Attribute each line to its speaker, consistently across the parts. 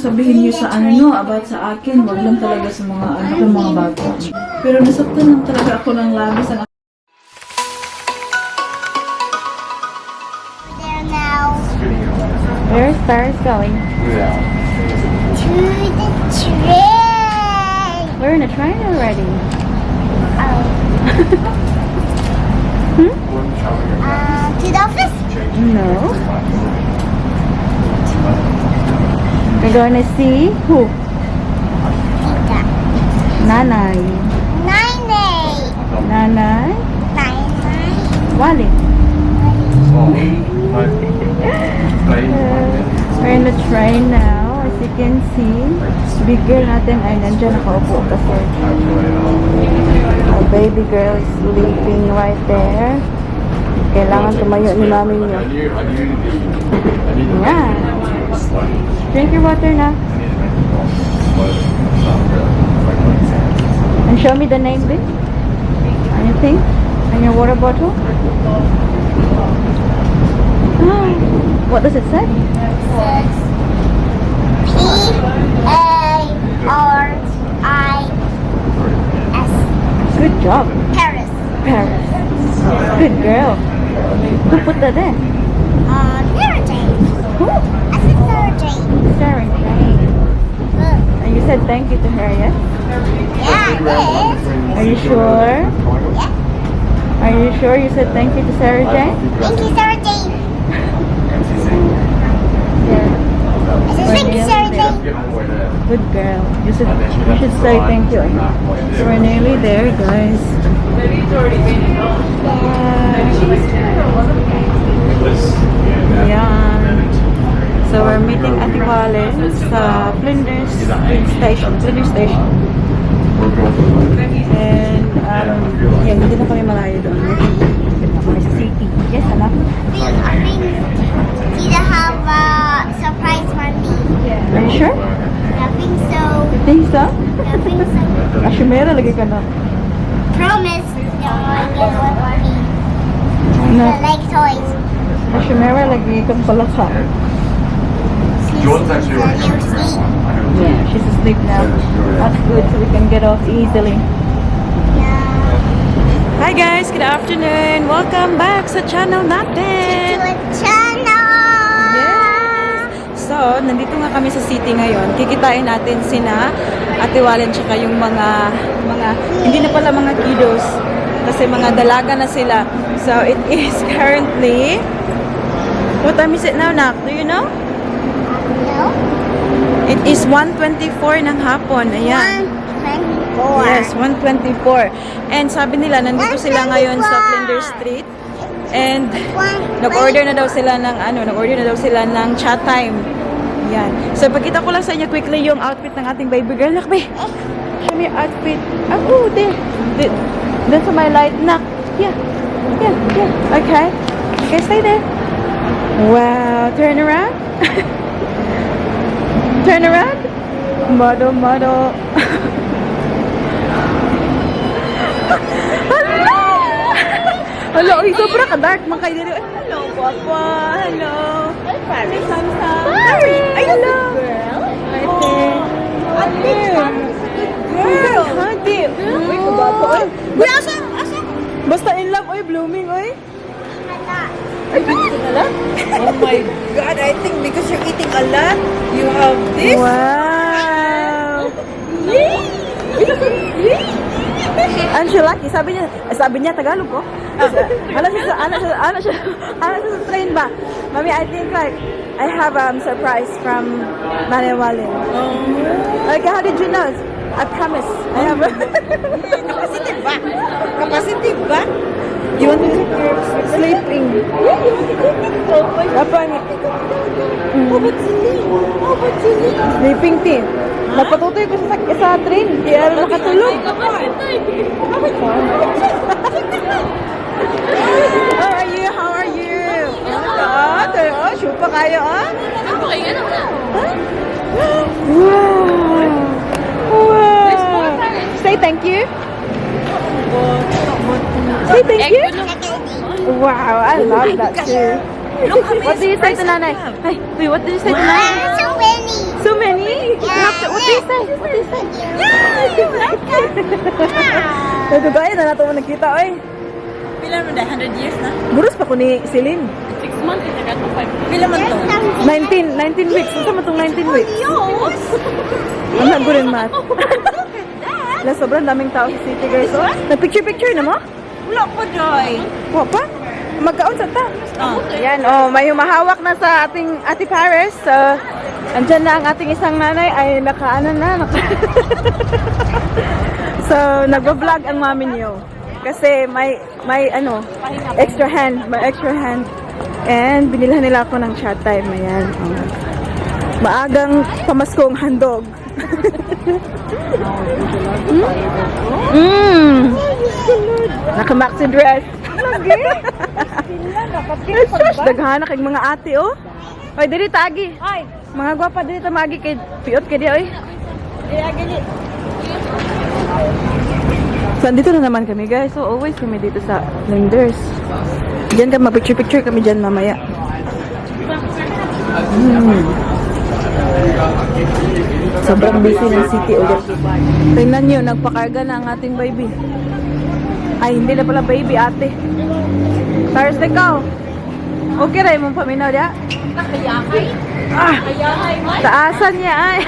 Speaker 1: sabihin niyo sa ano, about sa akin, wag lang talaga sa mga anak ng mga bata. Pero nasaktan lang talaga ako ng labis ang
Speaker 2: Where's Paris going?
Speaker 3: To the train.
Speaker 2: We're in a train already.
Speaker 3: Oh. To the office?
Speaker 2: No. We're going to see who?
Speaker 3: Tita.
Speaker 2: Nanay.
Speaker 3: Nanay.
Speaker 2: Nanay?
Speaker 3: Nanay.
Speaker 2: Wally. We're in the train now. As you can see, big girl natin ay nandiyan nakaupo kasi our baby girl is sleeping right there. Kailangan tumayo ni mami niya. Yeah. Drink your water na. And show me the name, please. Anything? And your water bottle? Oh, what does it say?
Speaker 3: Says Paris.
Speaker 2: Good job.
Speaker 3: Paris.
Speaker 2: Paris. Good girl. Who put that in?
Speaker 3: Sarah Jane.
Speaker 2: Who?
Speaker 3: I said Sarah Jane.
Speaker 2: Sarah Jane.
Speaker 3: Look.
Speaker 2: And you said thank you to her, yes?
Speaker 3: Yeah, it is.
Speaker 2: Are you sure?
Speaker 3: Yeah.
Speaker 2: Are you sure you said thank you to Sarah Jane?
Speaker 3: Thank you, Sarah Jane.
Speaker 2: Yeah.
Speaker 3: I said thank you, Sarah Jane.
Speaker 2: Good girl. You should say thank you. So we're nearly there, guys. Yeah. So we're meeting Ate Wale sa Flinders Station. And yan, hindi na kami malayo doon. Hindi na kami sa city. Yes, anak?
Speaker 3: I think Tita have a surprise for me.
Speaker 2: Are you sure?
Speaker 3: I think so.
Speaker 2: Think so?
Speaker 3: I think so.
Speaker 2: Ashimera lagi ka na.
Speaker 3: Promise no one get one for me.
Speaker 2: No.
Speaker 3: I like toys.
Speaker 2: Ashimera lagi kang palaka.
Speaker 3: Jordan's actually sleep.
Speaker 2: Yeah, she's asleep now. That's good, so we can get off easily.
Speaker 3: Yeah.
Speaker 2: Hi guys, good afternoon. Welcome back sa channel natin.
Speaker 3: To a channel.
Speaker 2: Yes. So, nandito nga kami sa city ngayon. Kikitain natin sina Ate Walen tsaka yung mga hindi na pala mga kiddos kasi mga dalaga na sila. So, it is currently, what time is it now, Nak? Do you know?
Speaker 3: No.
Speaker 2: It is 1:24 ng hapon. Ayan.
Speaker 3: 1:24.
Speaker 2: Yes, 1:24. And sabi nila, nandito sila ngayon sa Flinders Street. And nag-order na daw sila ng chat time. Yan. So, pagkita ko lang sa inyo quickly yung outfit ng ating baby girl. Nakbe, show me your outfit. Oh, there. That's my light. Nak. Yeah. Okay. Okay, stay there. Wow. Turn around. Turn around. Model. Hello, sobra ka dark man kayo dito. Hello, Papa. Hello. Hi, Samsam.
Speaker 3: Hi.
Speaker 2: Hello.
Speaker 3: Ate.
Speaker 2: Girl. Hadi. Uy, kubato.
Speaker 3: Uy, asa?
Speaker 2: Basta in love, oy, blooming, oy.
Speaker 1: Ay, eating a lot? Oh my God, I think because you're eating a lot, you have this.
Speaker 2: Wow. Ano siya lucky? Sabi niya Tagalog ko. Ano siya sa train ba? Mami, I think like I have surprise from Manewale. Like, how did you know? I promise. I have
Speaker 1: Capacity ba?
Speaker 2: You want to sleeping?
Speaker 1: Yeah, you want to go TikTok.
Speaker 2: Apa ni?
Speaker 1: How about sili?
Speaker 2: Sleeping tea. Napatutoy ko sa train. Kaya makatulog. How are you? Oh, shoot pa kayo, ah? Wow. Say thank you. Say thank you. Wow, I love that too. What do you say to Nanay? Hey, wait, what did you say to Nanay?
Speaker 3: So many.
Speaker 2: So many? say? What do you say? Nagugay na nato mo nakita, oy.
Speaker 1: Pila mo dahil 100 years na?
Speaker 2: Buros pa ko ni Celine.
Speaker 1: 6 months ito ka to 5. Pila man to?
Speaker 2: 19 weeks. Ano mo itong 19 weeks? Ang nago rin, Matt. Wala, sobrang daming tao sa city, guys. Oh, nag-picture-picture na mo?
Speaker 1: Wala po, Joy.
Speaker 2: Wala pa? Magkaon sa ta.
Speaker 1: Oh.
Speaker 2: Ayan, oh, may humahawak na sa ating Ate Paris. So, andyan na ang ating isang nanay ay nakaano na. So, nagbo-vlog ang mami niyo. Kasi may ano, extra hand. May extra hand. And binilhan nila ako ng chat time. Ayan. Oh. Maagang pamaskong handog. Naka-maxi dress. Lagi. Sus, daghan na kay mga ate, oh. Oy, dili tagi. Mga gwapa dili ta magi kay piot kay di, oy. So, dito na naman kami, guys. So, always kami dito sa Lenders. Diyan kami, mag-picture-picture kami dyan mamaya. Sobrang busy ng city ulit. Tingnan nyo, nagpakarga na ang ating baby. Ay, hindi na pala baby, ate. Paris, ikaw. Okay rin mong paminaw diya?
Speaker 1: Nakayahay.
Speaker 2: Ah,
Speaker 1: Nakayahay, Mike.
Speaker 2: taasan niya, ay.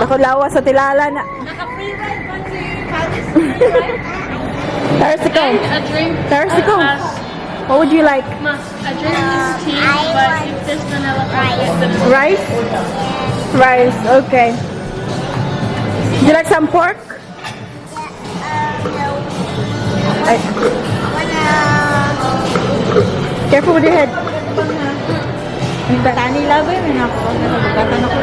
Speaker 2: Ako lawa sa tilala na.
Speaker 1: Naka-free ride man si Paris. Free ride.
Speaker 2: Paris, ikaw.
Speaker 4: A drink.
Speaker 2: Paris, ikaw. What would you like?
Speaker 4: Ma, a drink is tea, but if there's vanilla
Speaker 2: Rice? Rice, okay. Would you like some pork? Ay, careful with your head.
Speaker 1: Ang batani lagoy, may nakakagatan ako.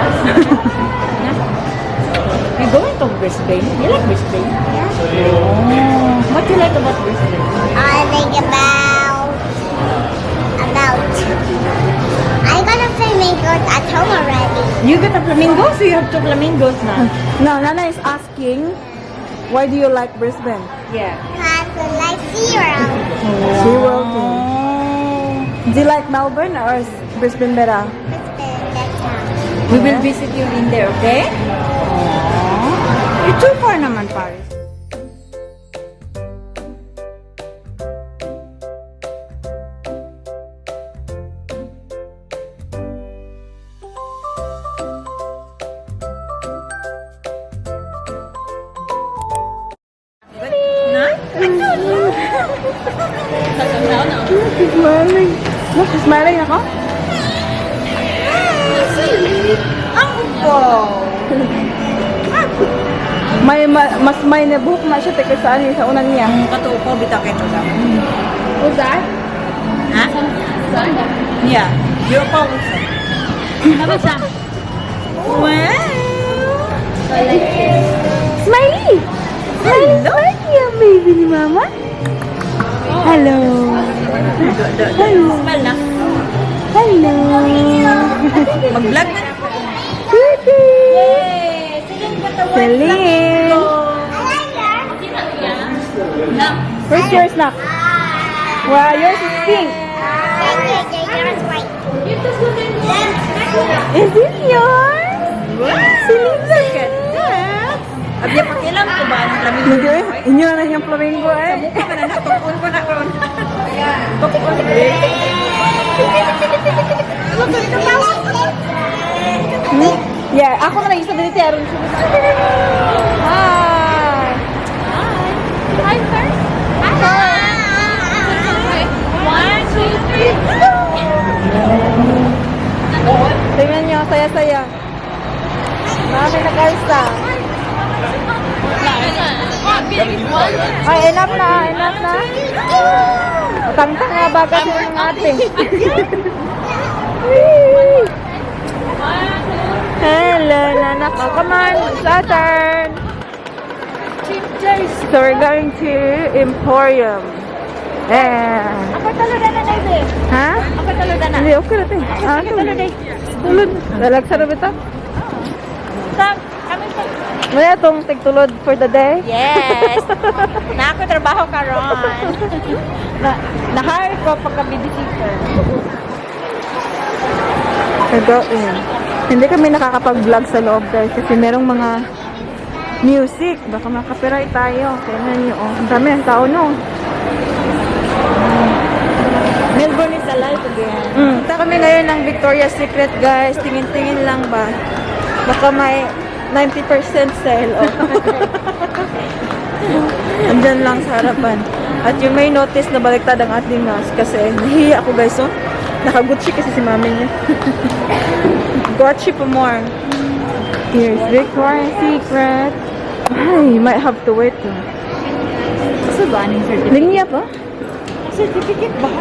Speaker 1: You going to Brisbane? You like Brisbane?
Speaker 3: Yeah.
Speaker 1: Oh. What do you like about Brisbane?
Speaker 3: I think about I got a flamingos at home already.
Speaker 1: You got a flamingos? So you have 2 flamingos na?
Speaker 2: No, Nana is asking, why do you like Brisbane?
Speaker 1: Yeah.
Speaker 3: Cause I like SeaWorld.
Speaker 2: SeaWorld too. Do you like Melbourne or is Brisbane better?
Speaker 1: We will visit you in there, okay? Aww. It's too far naman, Paris.
Speaker 2: She's smiling. Look, she's smiling ako.
Speaker 1: Ang upo!
Speaker 2: Mas may nabuhok na siya teka sa sa unan niya.
Speaker 1: Ang katupo, bitaw kayo lang.
Speaker 2: Who's that?
Speaker 1: Ha? Yeah. You're pa also. How about some? Wow!
Speaker 2: Smiley! Hello! Yung baby ni Mama. Hello!
Speaker 1: Smell na.
Speaker 2: Hello!
Speaker 1: Mag-vlog na.
Speaker 2: Baby!
Speaker 1: Yay! Celine got the white
Speaker 2: Celine! Where's yours now? Wow, yours is pink. Is it yours? Celine, look at that!
Speaker 1: Abya pakilam ko ba? Ang flamingo.
Speaker 2: Hindi eh. Inyo na yung flamingo eh.
Speaker 1: Mukha ka na na. Tukun ko na karon. Tukun ko.
Speaker 2: Yeah, ako na lang isa dito. Aron siya. Hi!
Speaker 4: Hi, first. Hi. 1, 2, 3.
Speaker 2: Tingnan nyo, saya-saya. Marami na karsa. Ay, enough na, enough na. Matangtang nga baga sila ng ate. Hello, nanak. Oh, come on, it's our turn. So we're going to Emporium. Yeah.
Speaker 1: Apa talo na na na?
Speaker 2: Ha?
Speaker 1: Apa talo na na?
Speaker 2: Hindi, okay na tayo. Ah, tulod. Dalag sa rabita.
Speaker 1: Sam, kami po.
Speaker 2: Maya itong tigtulod for the day.
Speaker 1: Yes. Na ako trabaho karon.
Speaker 2: Na-hire ko pagka-babysitter. Hindi kami nakakapag-vlog sa loob guys kasi merong mga music. Baka makapiright tayo. Tingnan nyo. Ang dami ang tao no.
Speaker 1: Melbourne is alive again.
Speaker 2: Punta kami ngayon ng Victoria's Secret guys. Tingin-tingin lang ba. Baka may 90% sale. Oh. Andyan lang sa harapan. At you may notice na baliktad ang ating mask kasi nahiya ako guys. Oh. Naka-Gucci kasi si mami niya. Gucci pa more. Here's Victoria's Secret. Ay, you might have to wait.
Speaker 1: Kasi ba aning certificate?
Speaker 2: Linya pa?
Speaker 1: Certificate ba?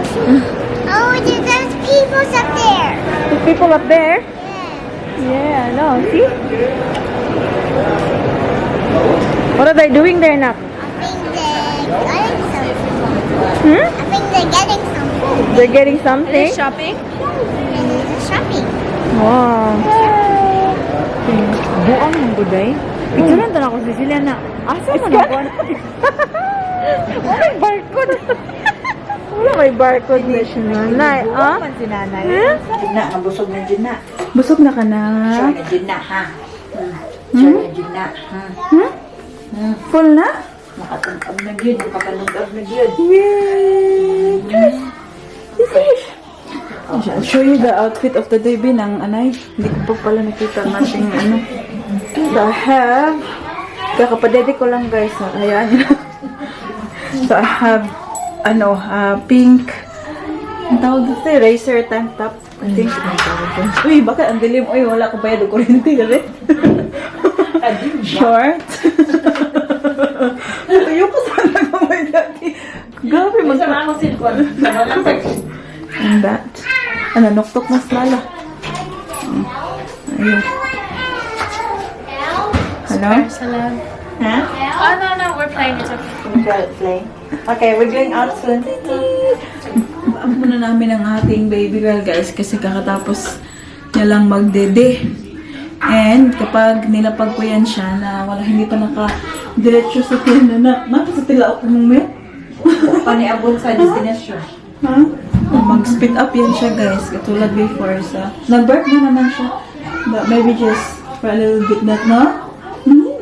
Speaker 3: Oh, there's people up there.
Speaker 2: The people up there? Yeah, no. See? What are they doing there, Nak?
Speaker 3: I think they're getting some food.
Speaker 2: They're getting something?
Speaker 1: Shopping?
Speaker 3: They're shopping.
Speaker 2: Wow.
Speaker 1: Buang ng buday. Picturean to na ako si Cecilia na. Asa mo na buwan?
Speaker 2: Wala may barcode. Wala may barcode na siya nanay. Ah?
Speaker 1: Man si nanay.
Speaker 5: Gina, mabusog na gina.
Speaker 2: Busog na ka na.
Speaker 5: Sure na gina, ha? Sure na gina, ha?
Speaker 2: Full na?
Speaker 5: Nakatungkab na yun, nakapanungkab na yun.
Speaker 2: Yay! I'll show you the outfit of the day, Bin, ang anay. Hindi ko pa pala nakita natin ano. So, I have, kakapadede ko lang guys. So, ayan. So, I have, pink, ang tawag dito, racer tank top. I think. Uy, baka ang dilim. Uy, wala ko bayad o kuryente. Dali. Short. Tayo ko sana kamay dati. Grabe,
Speaker 5: Ako silkon.
Speaker 2: And that. Ano, nuktok na slala. Ayun. Hello?
Speaker 4: Salam.
Speaker 2: Huh?
Speaker 4: Oh, no, we're playing. It's okay.
Speaker 2: Okay, we're going out soon. Baak muna namin ang ating baby girl, guys, kasi kakatapos niya lang magdede. And kapag nilapag ko yan siya na wala, hindi pa naka-diretso sa tiyan na sa tila ako mong may.
Speaker 5: Paniabot sa destination.
Speaker 2: Ha? Mag-speed up yan siya, guys. Katulad before sa... Nag-birth na naman siya. But maybe just for a little bit that, no?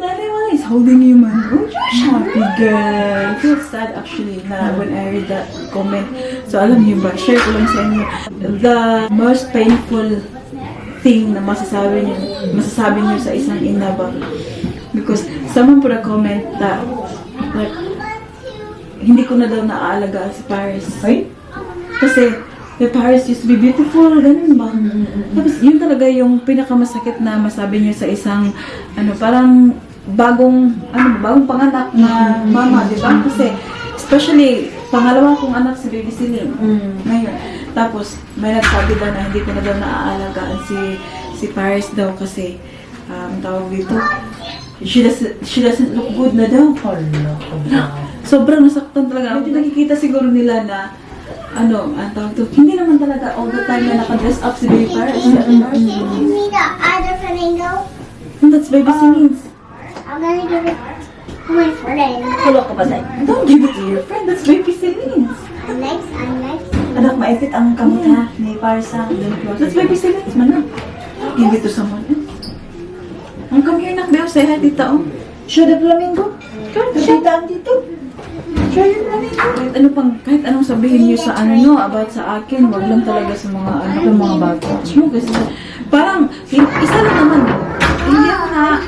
Speaker 2: Everyone is holding you, man. Oh, you're happy, girl. I feel sad, actually, na when I read that comment. So, alam niyo ba, share ko lang sa inyo. The most painful thing na masasabi niyo sa isang ina ba? Because someone put a comment that, like, hindi ko na daw naaalagaan si Paris. Ay? Kasi, the Paris used to be beautiful, ganun ba? Tapos, yun talaga yung pinakamasakit na masabi niyo sa isang, parang bagong panganak na mama, di ba? Kasi, especially, pangalawa kong anak si Baby Celine. Ngayon. Tapos, may nagsabi daw na hindi ko na daw naaalagaan si Paris daw kasi, tawag dito, she doesn't look good na daw. Sobrang nasaktan talaga. Hindi nakikita siguro nila na ang tawag to, hindi naman talaga all the time na naka-dress up si Baby Paris.
Speaker 3: Give me the other flamingo.
Speaker 2: And that's Baby Celine's.
Speaker 3: I'm gonna give it to my friend.
Speaker 5: Kulo ka ba tayo?
Speaker 2: Don't give it to your friend, that's Baby Celine's.
Speaker 3: I'm next.
Speaker 5: Anak, maipit ang kamot ha. Ni Paris ha.
Speaker 2: That's Baby Celine's, man. Give it to someone else. Ang come here, nak, Beo, say hi, tita, oh.
Speaker 5: Show the flamingo. Tita dito. Show your flamingo.
Speaker 2: Kahit anong sabihin niyo sa about sa akin, wag lang talaga sa mga mga bata. Kasi parang, isa lang naman, hindi ako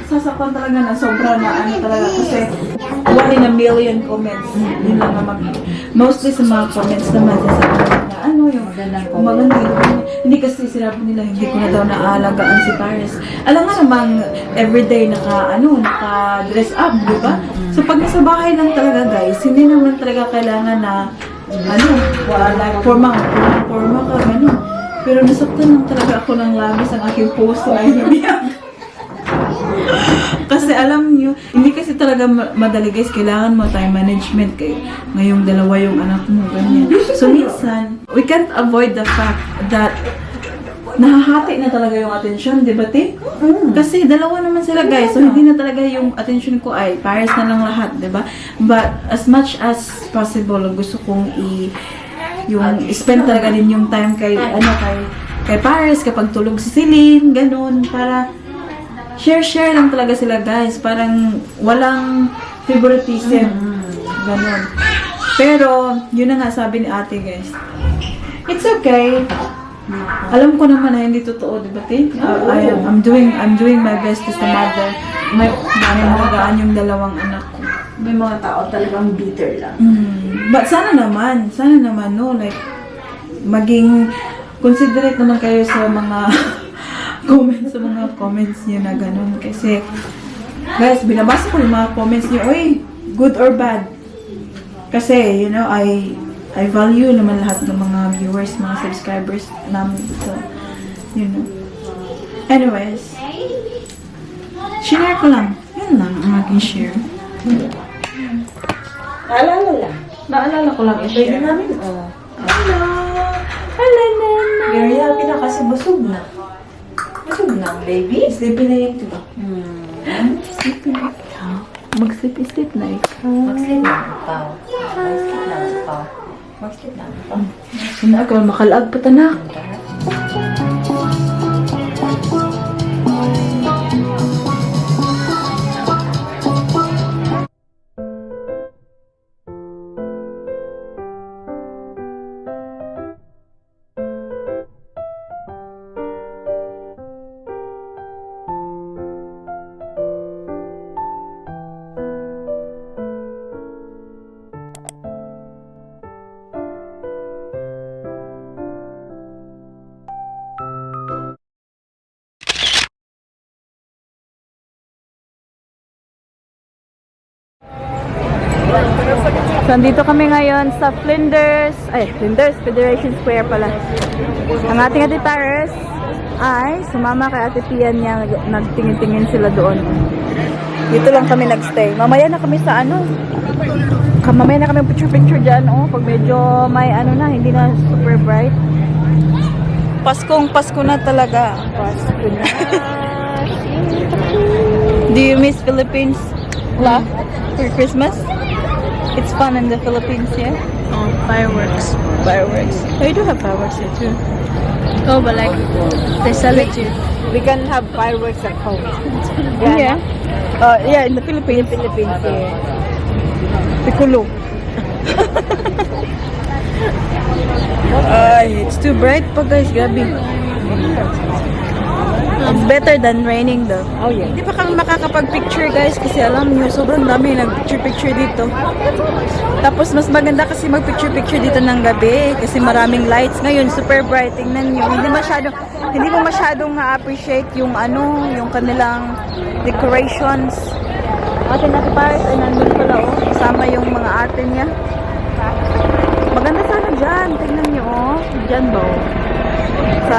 Speaker 2: sasaktan talaga na sobra na talaga kasi 1 in a million comments. Yun lang naman. Mostly sa mga comments naman, sasabihin na yung maganda. Hindi kasi sinabi nila, hindi ko na daw naaalagaan si Paris. Alam nga namang everyday naka-dress up, di ba? So pag nasa bahay lang talaga, guys, hindi naman talaga kailangan na forma ka, gano'n. Pero nasaktan lang talaga ako ng labis ang aking post na inibiyak. Kasi alam niyo, hindi kasi talaga madali, guys. Kailangan mo time management ngayong dalawa yung anak mo, ganyan. So minsan, we can't avoid the fact that nahahati na talaga yung atensyon, di ba, te? Kasi dalawa naman sila, guys. So hindi na talaga yung atensyon ko ay Paris na lang lahat, di ba? But as much as possible, gusto kong spend talaga din yung time kay kay Paris kapag tulog si Celine, ganun, para share lang talaga sila, guys. Parang walang favoritism. Ganun. Pero, yun na nga sabi ni ate, guys. It's okay. Alam ko naman na hindi totoo, di ba, Tin? I'm doing my best as a mother. May magaan yung dalawang anak ko.
Speaker 5: May mga tao talagang bitter lang.
Speaker 2: But sana naman, no, like, maging considerate naman kayo sa mga comments niyo na ganun. Kasi, guys, binabasa ko yung mga comments niyo, oy, good or bad. Kasi, you know, I value naman lahat ng mga viewers, mga subscribers namin. So, you know. Anyways, share ko lang. Yun lang ang aking share.
Speaker 5: Naalala ko lang, i-share namin.
Speaker 2: Hello, Nana.
Speaker 5: Very happy na kasi busog na. Busog na, baby.
Speaker 2: Sleepy na yun, diba? Sleepy na ikaw. Mag-sleep na ikaw.
Speaker 5: Mag-sleep na ang pao. Mag-sleep na ang pao. Mag-sleep na ang pao.
Speaker 2: Sinaka, makalaag pa tanak. So, andito kami ngayon sa Flinders Federation Square pala. Ang ating Ate Paris ay sumama kay Ate Pia niya, nagtingin-tingin sila doon. Dito lang kami nagstay. Mamaya na kami sa mamaya na kami picture dyan, pag medyo may hindi na super bright. Pasko na talaga. Pasko na. Do you miss Philippines? La? For Christmas? It's fun in the Philippines, yeah?
Speaker 4: Oh, fireworks.
Speaker 2: Fireworks. Oh, you do have fireworks here too.
Speaker 4: Oh, but like, they sell it too.
Speaker 5: We can have fireworks at home.
Speaker 2: Yeah. Yeah, in the Philippines. Yeah. Piccolo. It's too bright pa, guys, gabi. It's better than raining though.
Speaker 5: Oh, yeah.
Speaker 2: Hindi pa kami makakapag-picture, guys, kasi alam niyo, sobrang dami nag-picture dito. Tapos mas maganda kasi mag-picture dito ng gabi kasi maraming lights. Ngayon, super bright. Tingnan niyo, hindi mo masyadong na-appreciate yung yung kanilang decorations. Ate Paris ay nandun pala, kasama yung mga ate niya. Maganda sana dyan. Tingnan niyo, dyan ba, sa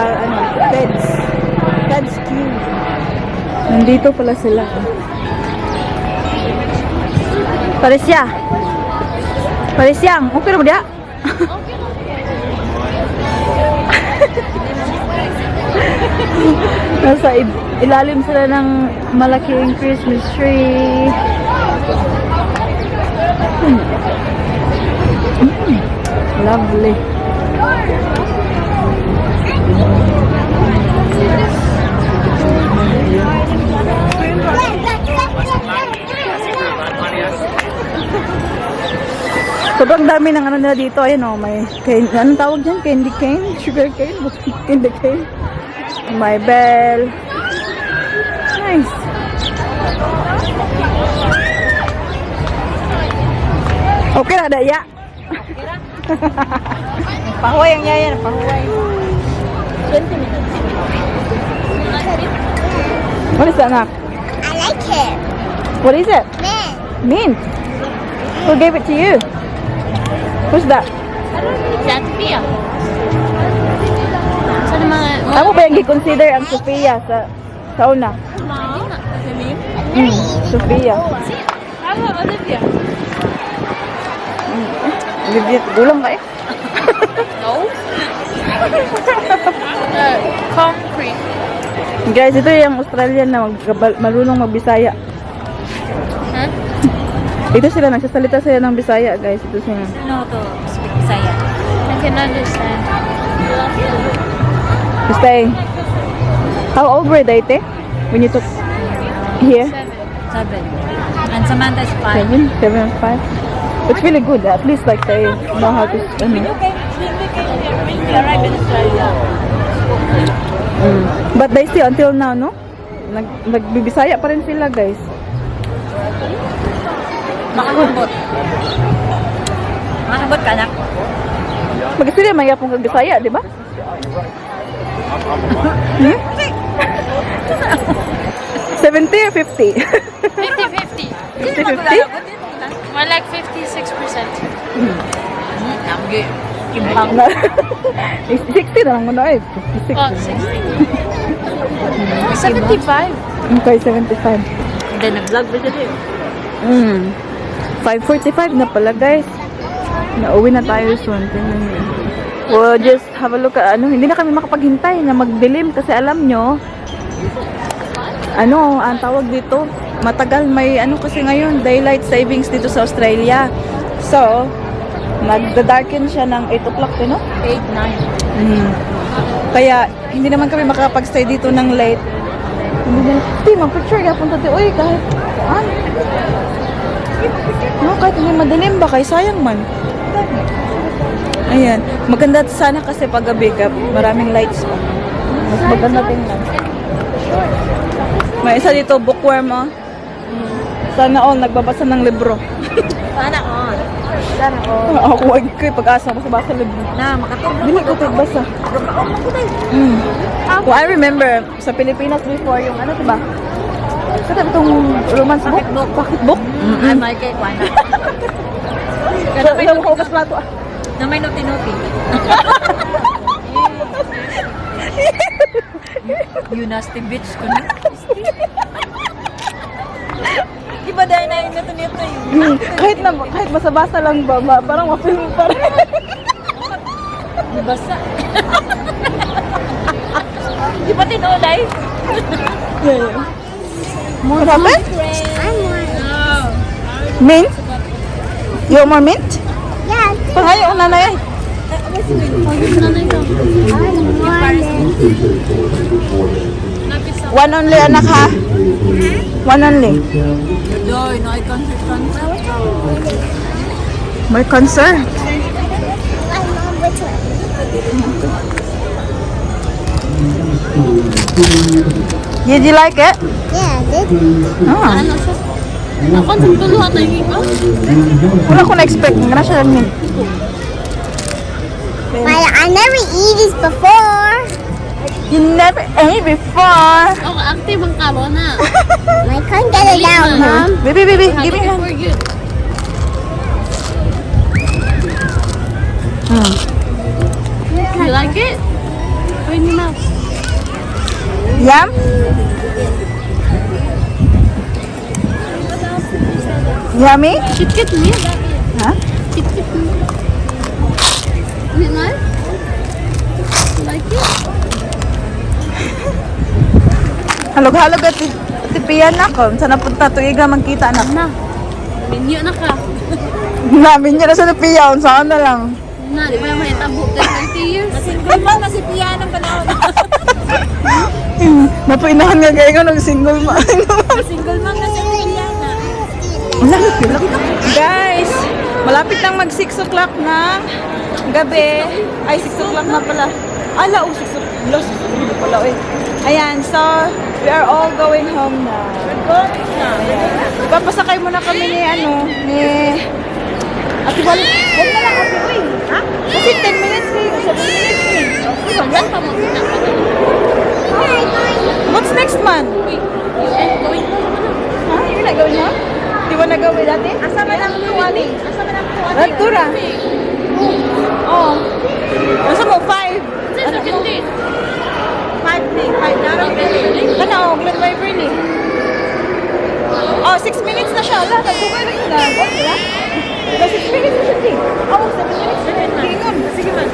Speaker 2: Feds Queue. Nandito pala sila. Parisyang, okay na mo diya? Nasa ilalim sila ng malaking Christmas tree. Lovely. Sobrang dami ng nila dito. Ayan may anong tawag dyan? Candy cane? Sugar cane? Candy cane? May bell. Nice. Okay na, daya. Pahuway ang yaya. Pahuway. 20 minutes. What is that, Nak?
Speaker 3: I like it.
Speaker 2: What is it?
Speaker 3: Mint.
Speaker 2: Mint. Who gave it to you? Who's that?
Speaker 4: Sa Sophia. Sa mga...
Speaker 2: Ako ba yung i-consider ang Sophia sa una? Sophia.
Speaker 4: How about Olivia?
Speaker 2: Olivia, gulang ka eh.
Speaker 4: No. Concrete.
Speaker 2: Guys, ito yung Australian na marunong magbisaya.
Speaker 4: Huh?
Speaker 2: Ito sila, nagsasalita sila ng Bisaya, guys. Ito sila.
Speaker 4: No to speak Bisaya. I can understand.
Speaker 2: Stay. How old were they, te? When you took here?
Speaker 1: 7. And Samantha is 5.
Speaker 2: 7 and 5. It's really good. At least like they know how to swim.
Speaker 1: We arrived in Australia.
Speaker 2: But they still until now, no? Nagbibisaya pa rin sila, guys.
Speaker 1: Makakabot. Makakabot ka, anak.
Speaker 2: Mag-sila may yapong kagbisaya, di ba? 70 or 50?
Speaker 4: 50-50.
Speaker 2: 50-50?
Speaker 4: More like 56%.
Speaker 1: Kimbang.
Speaker 2: 60 na lang muna eh. 56.
Speaker 4: Oh, 60. 75.
Speaker 2: Okay, 75.
Speaker 1: Then nag-vlog ba siya din?
Speaker 2: 5:45 na pala, guys. Nauwi na tayo soon. Tingnan niyo. We'll just have a look at hindi na kami makapaghintay na magdilim kasi alam nyo, ang tawag dito, matagal may kasi ngayon, daylight savings dito sa Australia. So, magda-darken siya ng 8 o'clock, no?
Speaker 1: 8, 9.
Speaker 2: Kaya, hindi naman kami makakapag-stay dito ng late. Hindi na, mag-picture ka, punta tayo, uy, kahit, kahit hindi madilim ba, kay sayang man. Ayan, maganda sana kasi pag gabi ka, maraming lights pa. Mas maganda tingnan. May isa dito, bookworm, Sana all, nagbabasa ng libro.
Speaker 1: Sana on.
Speaker 2: Ako, huwag ko pag-asa, basa libro.
Speaker 1: Na, makatulog.
Speaker 2: Hindi ko basa. Well, I remember, sa Pilipinas before, yung diba? Kasi itong romance book? Pocketbook?
Speaker 1: I like it. Why not?
Speaker 2: So, yung hugas plato,
Speaker 1: Na may nuti-nuti. You nasty bitch. Iba dahil na yung nuti-nuti yun.
Speaker 2: kahit basa-basa lang ba, parang ma-film pa rin.
Speaker 1: Basa. Di ba tinulay?
Speaker 2: What happened?
Speaker 3: I'm one.
Speaker 2: Mint? You want more mint?
Speaker 3: Yes,
Speaker 2: Pangayo, nanay. One only, anak, ha? One only.
Speaker 1: Joy, no, I can't
Speaker 2: May concern.
Speaker 3: I'm on which one?
Speaker 2: Did you like it?
Speaker 3: Yeah, this.
Speaker 2: Ah.
Speaker 4: Ako, nagtuluhan na yung iba.
Speaker 2: Wala ko na-expect. Nga siya lang mint.
Speaker 3: I never eat this before.
Speaker 2: You never ate before.
Speaker 4: Ako, active ang karo na.
Speaker 3: I can't get it down, Mom.
Speaker 2: Baby, give me hand.
Speaker 4: For you. You like it? Put in your mouth.
Speaker 2: Yum? Yummy?
Speaker 4: Kit-kit me.
Speaker 2: Huh?
Speaker 4: Kit-kit me. Is it nice? You like it?
Speaker 2: Halog-halog at tipiyan na ko. Saan napunta? Tuiga magkita na.
Speaker 4: Na. Minyo na ka.
Speaker 2: Namin niya na sa tipiyan. Saan na lang?
Speaker 4: Na, di ba naman itabo ka 30 years?
Speaker 1: Single man, kasi piyan ang panahon.
Speaker 2: Napainahan nga kayo ng single ma.
Speaker 1: Single man, kasi piyan na.
Speaker 2: Guys, malapit lang mag 6 o'clock ng gabi. Ay, 6 o'clock na pala. Ala, 6 o'clock. 6 o'clock pala, eh. Ayan, so, we are all going home na. Papasakay muna kami ni Ate Wal. Huwag na lang, Ate Wal. Ha? Kasi 10 minutes kayo. 7 minutes kayo.
Speaker 4: Saan pa mo?
Speaker 2: What's next month?
Speaker 4: Going home na.
Speaker 2: Huh? You're not going home? Di ba nagawin dati?
Speaker 1: Asa man ang tuwali? Asa man ang tuwali?
Speaker 2: Radtura. Oh. Nasa mo? 5.
Speaker 4: This is 15.
Speaker 1: 5 day. 5 na lang.
Speaker 2: Ano? Glen Waverly. Oh, 6 minutes na siya. Wala, nagbuka na yun. What, diba? 6 minutes na siya, di. Oh, 7 minutes na rin. Gingon. Sige man.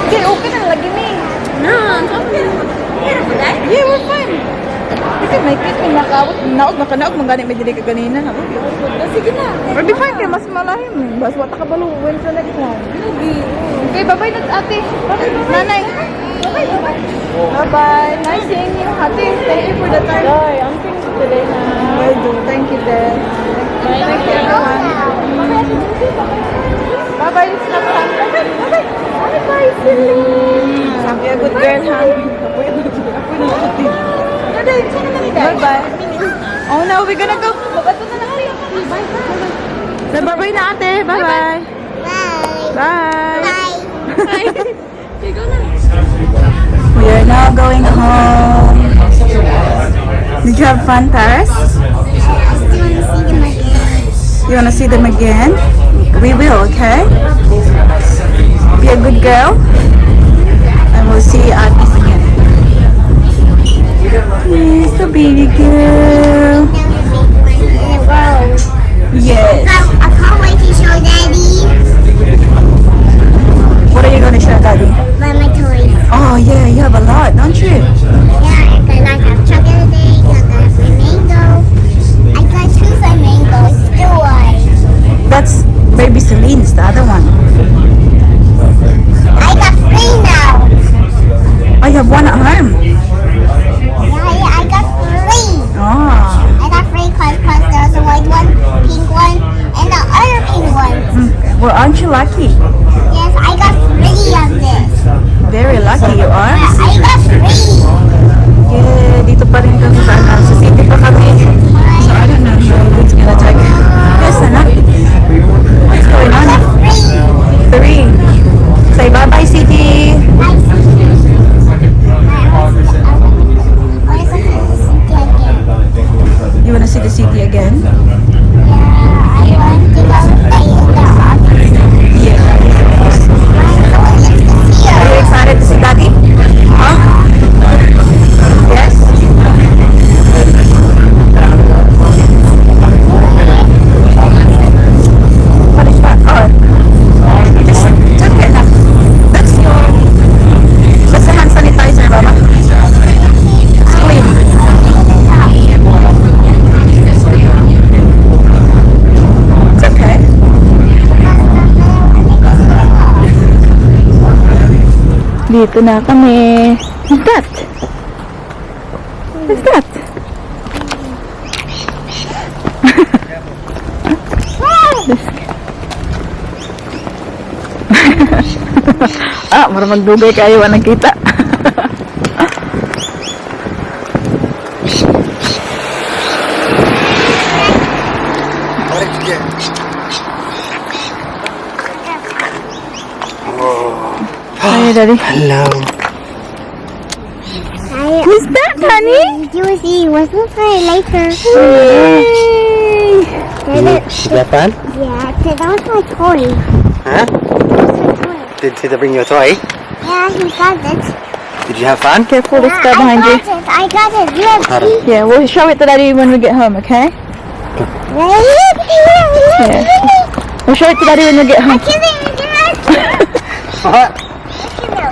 Speaker 2: Okay, okay na. Lagi ni.
Speaker 4: No, I'm talking.
Speaker 2: Yeah, we're fine. We can may kit, may nakawat, nakanaog, maganik, may dili ka ganina.
Speaker 1: Sige na.
Speaker 2: Or be fine, kaya mas malahim. Bas, wata ka balo, when ka next one.
Speaker 4: Okay, bye-bye na ate.
Speaker 2: Nanay. Bye-bye. Nice seeing you, ate. Thank you for the time.
Speaker 1: Ay, ang things today na.
Speaker 2: Will do. Thank you, Dad. Thank you, everyone. Bye-bye, it's not fun. Bye-bye. Bye-bye, silly. Sabi, a good girl, ha? Bye-bye. Oh no, we're gonna go. Bye-bye na ate. Bye-bye.
Speaker 3: Bye.
Speaker 2: Bye.
Speaker 3: Bye.
Speaker 2: We are now going home. Did you have fun, Paris? You wanna see them again? We will, okay? Be a good girl. And we'll see you at this again. Yes, the baby girl. Yes.
Speaker 3: I can't wait to show Daddy
Speaker 2: What are you gonna show, Daddy?
Speaker 3: my toys.
Speaker 2: Oh yeah, you have a lot, don't you?
Speaker 3: Yeah, I have chocolate egg, I got flamingo. I got 2 flamingos, still one.
Speaker 2: That's baby Celine's, the other one.
Speaker 3: I got 3 now.
Speaker 2: Oh, you have one at home.
Speaker 3: Yeah, I got 3.
Speaker 2: Oh.
Speaker 3: I got 3 because there's a white one, pink one, and the other pink one.
Speaker 2: Well, aren't you lucky?
Speaker 3: Yes, I got 3 of this.
Speaker 2: Very lucky you are.
Speaker 3: I got 3.
Speaker 2: Yeah, dito pa rin kami sa city pa kami. So I don't know how it's gonna take. Yes, anak. What's going on? 3. Say bye-bye, city. You wanna see the city again? Yeah. Are you excited to see Daddy? Huh? Yes? What is that? Oh. Just took it na. That's the hand sanitizer, Mama. It's clean. It's okay. Dito na kami. What's that? What's that? Marang magdugay kayo ang nakita. Hi, Daddy.
Speaker 6: Hello.
Speaker 2: Who's that, honey?
Speaker 3: You will see what's for later.
Speaker 2: Yay!
Speaker 6: Did you have fun?
Speaker 3: Yeah, that was my toy.
Speaker 6: Huh? Did they bring you a toy?
Speaker 3: Yeah, he got it.
Speaker 6: Did you have fun?
Speaker 2: Careful, this guy behind you.
Speaker 3: I got it. Look.
Speaker 6: Hold on.
Speaker 2: Yeah, we'll show it to Daddy when we get home, okay? Yeah. We'll show it to Daddy when we get home.
Speaker 6: What?
Speaker 3: Look.